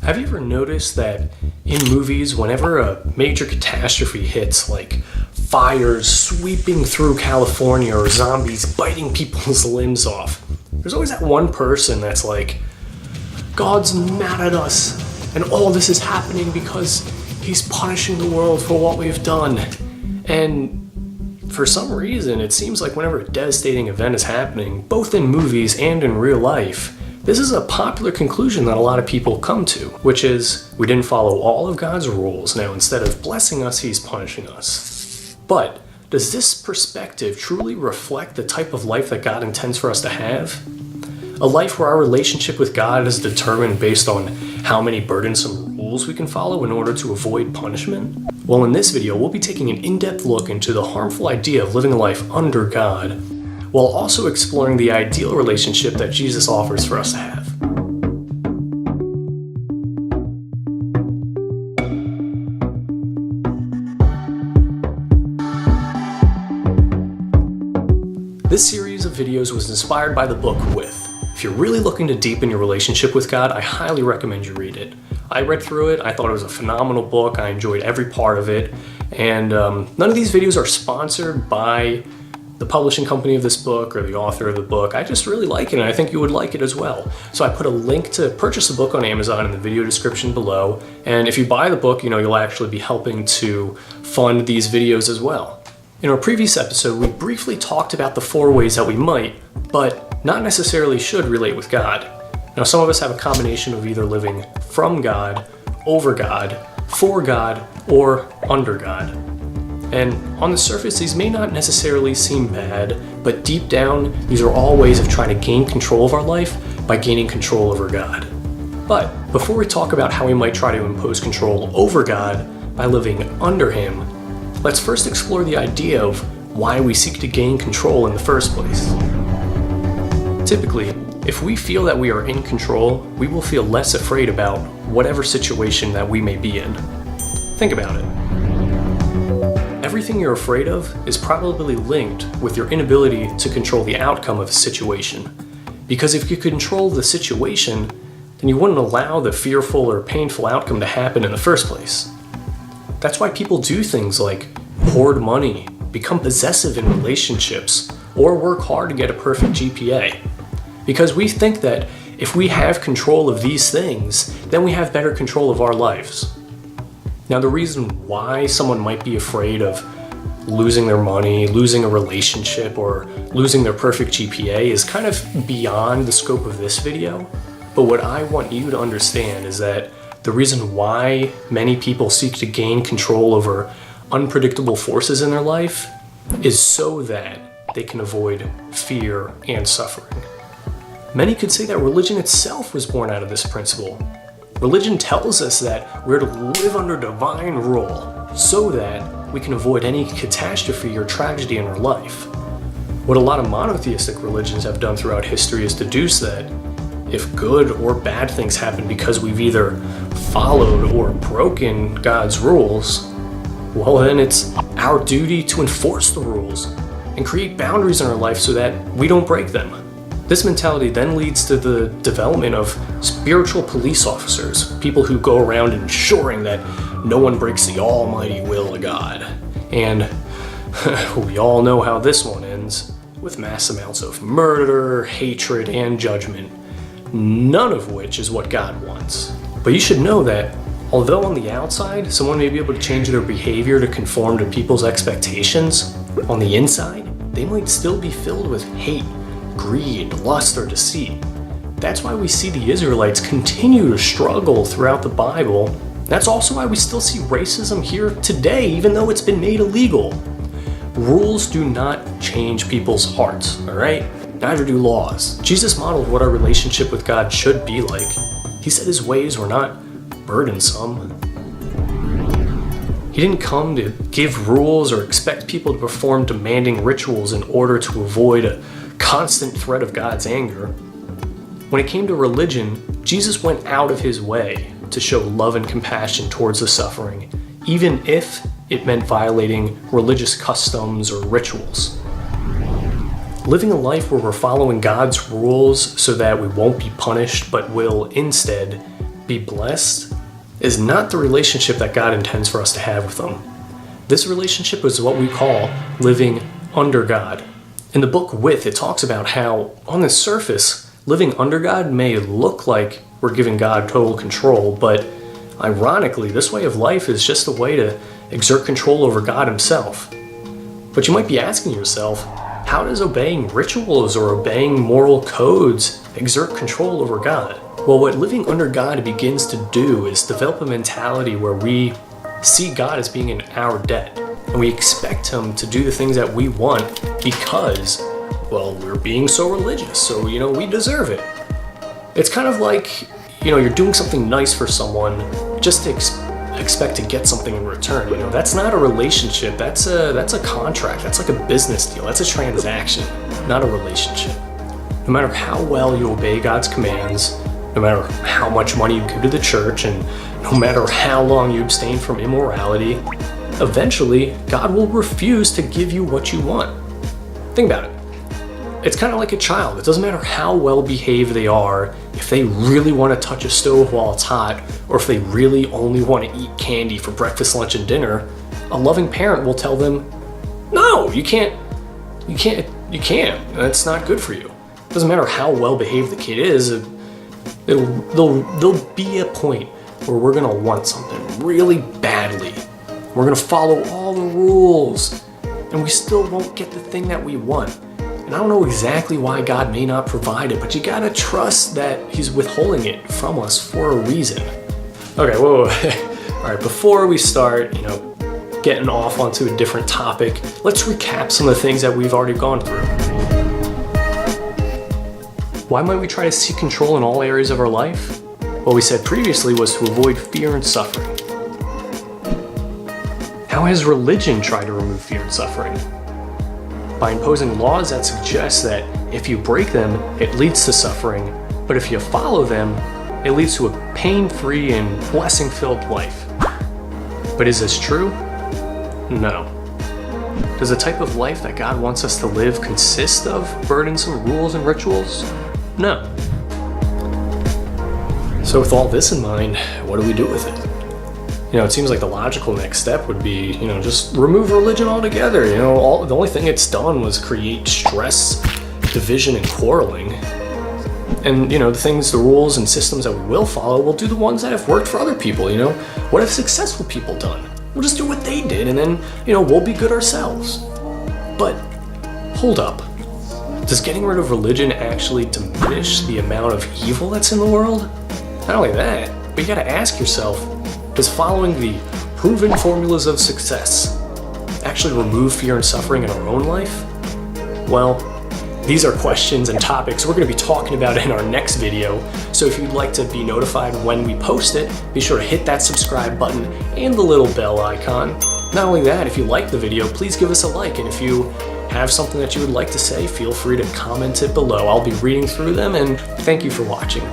Have you ever noticed that in movies, whenever a major catastrophe hits, like fires sweeping through California or zombies biting people's limbs off, there's always that one person that's like, God's mad at us, and all this is happening because he's punishing the world for what we've done. And for some reason, it seems like whenever a devastating event is happening, both in movies and in real life, this is a popular conclusion that a lot of people come to, which is, we didn't follow all of God's rules. Now, instead of blessing us, he's punishing us. But does this perspective truly reflect the type of life that God intends for us to have? A life where our relationship with God is determined based on how many burdensome rules we can follow in order to avoid punishment? Well, in this video, we'll be taking an in-depth look into the harmful idea of living a life under God, while also exploring the ideal relationship that Jesus offers for us to have. This series of videos was inspired by the book With. If you're really looking to deepen your relationship with God, I highly recommend you read it. I read through it, I thought it was a phenomenal book, I enjoyed every part of it, and none of these videos are sponsored by the publishing company of this book or the author of the book. I just really like it, and I think you would like it as well. So I put a link to purchase the book on Amazon in the video description below, and if you buy the book, you'll actually be helping to fund these videos as well. In our previous episode, we briefly talked about the 4 ways that we might, but not necessarily should relate with God. Now, some of us have a combination of either living from God, over God, for God, or under God. And on the surface, these may not necessarily seem bad, but deep down, these are all ways of trying to gain control of our life by gaining control over God. But before we talk about how we might try to impose control over God by living under Him, let's first explore the idea of why we seek to gain control in the first place. Typically, if we feel that we are in control, we will feel less afraid about whatever situation that we may be in. Think about it. Everything you're afraid of is probably linked with your inability to control the outcome of a situation. Because if you control the situation, then you wouldn't allow the fearful or painful outcome to happen in the first place. That's why people do things like hoard money, become possessive in relationships, or work hard to get a perfect GPA. Because we think that if we have control of these things, then we have better control of our lives. Now, the reason why someone might be afraid of losing their money, losing a relationship, or losing their perfect GPA is kind of beyond the scope of this video. But what I want you to understand is that the reason why many people seek to gain control over unpredictable forces in their life is so that they can avoid fear and suffering. Many could say that religion itself was born out of this principle. Religion tells us that we're to live under divine rule so that we can avoid any catastrophe or tragedy in our life. What a lot of monotheistic religions have done throughout history is deduce that if good or bad things happen because we've either followed or broken God's rules, well then it's our duty to enforce the rules and create boundaries in our life so that we don't break them. This mentality then leads to the development of spiritual police officers, people who go around ensuring that no one breaks the almighty will of God. And we all know how this one ends, with mass amounts of murder, hatred, and judgment, none of which is what God wants. But you should know that although on the outside, someone may be able to change their behavior to conform to people's expectations, on the inside, they might still be filled with hate, greed, lust, or deceit. That's why we see the Israelites continue to struggle throughout the Bible. That's also why we still see racism here today, even though it's been made illegal. Rules do not change people's hearts, all right? Neither do laws. Jesus modeled what our relationship with God should be like. He said his ways were not burdensome. He didn't come to give rules or expect people to perform demanding rituals in order to avoid a constant threat of God's anger. When it came to religion, Jesus went out of his way to show love and compassion towards the suffering, even if it meant violating religious customs or rituals. Living a life where we're following God's rules so that we won't be punished but will instead be blessed is not the relationship that God intends for us to have with them. This relationship is what we call living under God. In the book With, it talks about how, on the surface, living under God may look like we're giving God total control, but ironically, this way of life is just a way to exert control over God himself. But you might be asking yourself, how does obeying rituals or obeying moral codes exert control over God? Well, what living under God begins to do is develop a mentality where we see God as being in our debt, and we expect him to do the things that we want because, well, we're being so religious, so, we deserve it. It's kind of like, you're doing something nice for someone just to expect to get something in return. That's not a relationship, that's a contract, that's like a business deal, that's a transaction, not a relationship. No matter how well you obey God's commands, no matter how much money you give to the church, and no matter how long you abstain from immorality, eventually God will refuse to give you what you want. Think about it. It's kind of like a child. It doesn't matter how well behaved they are, if they really want to touch a stove while it's hot, or if they really only want to eat candy for breakfast, lunch, and dinner, a loving parent will tell them, no, you can't, that's not good for you. It doesn't matter how well behaved the kid is, there'll be a point where we're gonna want something really badly. We're gonna follow all the rules, and we still won't get the thing that we want. And I don't know exactly why God may not provide it, but you gotta trust that he's withholding it from us for a reason. Okay, whoa. All right, before we start, getting off onto a different topic, let's recap some of the things that we've already gone through. Why might we try to seek control in all areas of our life? What we said previously was to avoid fear and suffering. How has religion tried to remove fear and suffering? By imposing laws that suggest that if you break them, it leads to suffering, but if you follow them, it leads to a pain-free and blessing-filled life. But is this true? No. Does the type of life that God wants us to live consist of burdensome rules and rituals? No. So with all this in mind, what do we do with it? It seems like the logical next step would be, just remove religion altogether. The only thing it's done was create stress, division, and quarreling. And, the rules and systems that we will follow, we'll do the ones that have worked for other people, What have successful people done? We'll just do what they did, and then, we'll be good ourselves. But, hold up. Does getting rid of religion actually diminish the amount of evil that's in the world? Not only that, but you gotta ask yourself, does following the proven formulas of success actually remove fear and suffering in our own life? Well, these are questions and topics we're going to be talking about in our next video, so if you'd like to be notified when we post it, be sure to hit that subscribe button and the little bell icon. Not only that, if you like the video, please give us a like, and if you have something that you would like to say, feel free to comment it below. I'll be reading through them, and thank you for watching.